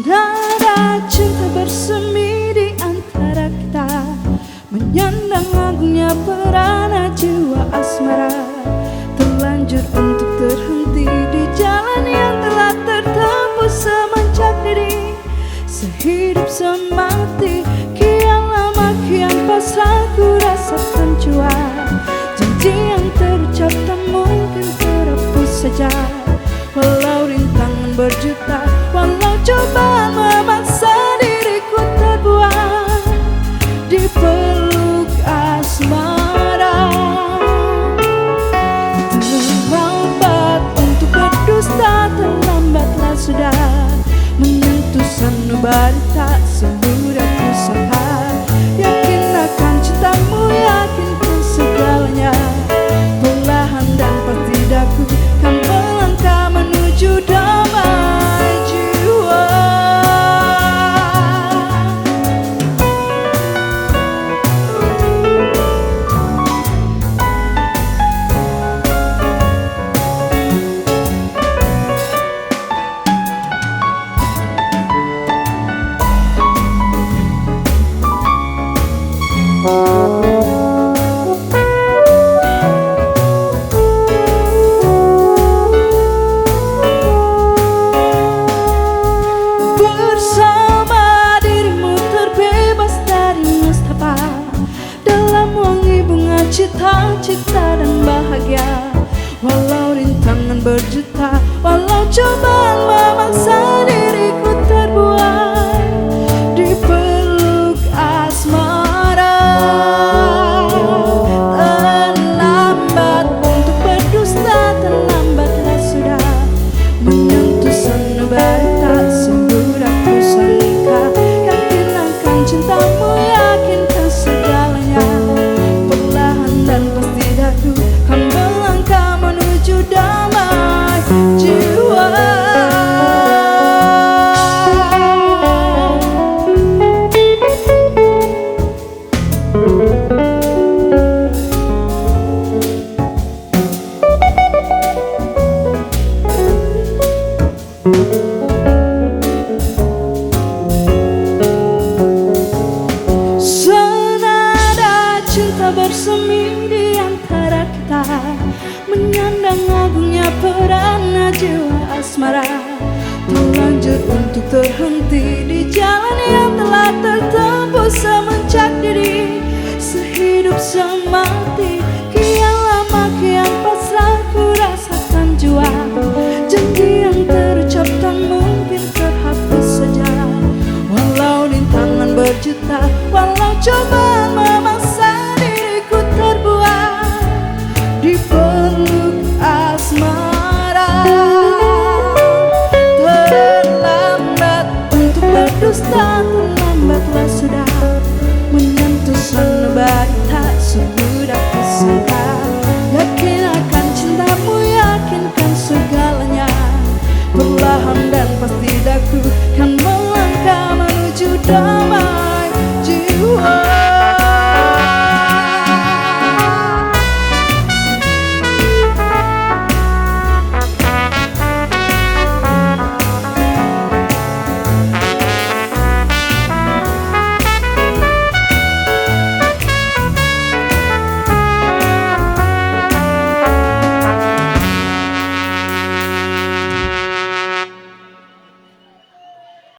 Senada cinta bersemi di antara kita, menyandang agungnya perana jiwa asmara. Terlanjur untuk terhenti di jalan yang telah tertembus semenjak diri. Sehidup semati, kian lama kian pasrah ku rasakan jua. Janji yang terucap tak mungkin terhapus saja. Walau rintangan berjuta, walau cobaan memaksa diriku terbuang di peluk asmara. Terlambat untuk berdusta, terlambatlah sudah menyentuh sanubari tak semudah ku sangka. Yakin akan cintamu, yakinkan segalanya. Perlahan dan pasti daku kan melangkah menuju damai jiwa. Bersama dirimu terbebas dari nestapa, dalam wangi bunga cita-cita dan bahagia. Walau rintangan berjuta, walau cobaan memaksa diriku terbuai di peluk asmara. Terlambat untuk berdusta, terlambatlah sudah menyentuh sanubari tak semudah ku sangka. Yakin akan cintamu, yakinkan segalanya. Perlahan dan pasti daku kan melangkah menuju damai jiwa. Senada cinta bersemi di antara kita, menyandang agungnya perana jiwa asmara. Terlanjur untuk terhenti di jalan yang telah tertembus semenjak diri. Sehidup semati, kian lama kian pasrah ku rasakan jua. Janji yang terucap tak mungkin terhapus saja. Walau rintangan berjuta, walau cobaan memaksa diriku terbuai di peluk asmara. Terlambat untuk berdusta, terlambatlah sudah menyentuh sanubari tak semudah kusangka. Yakin akan cintamu, yakinkan segalanya. Perlahan dan pasti daku kan melangkah menuju damai.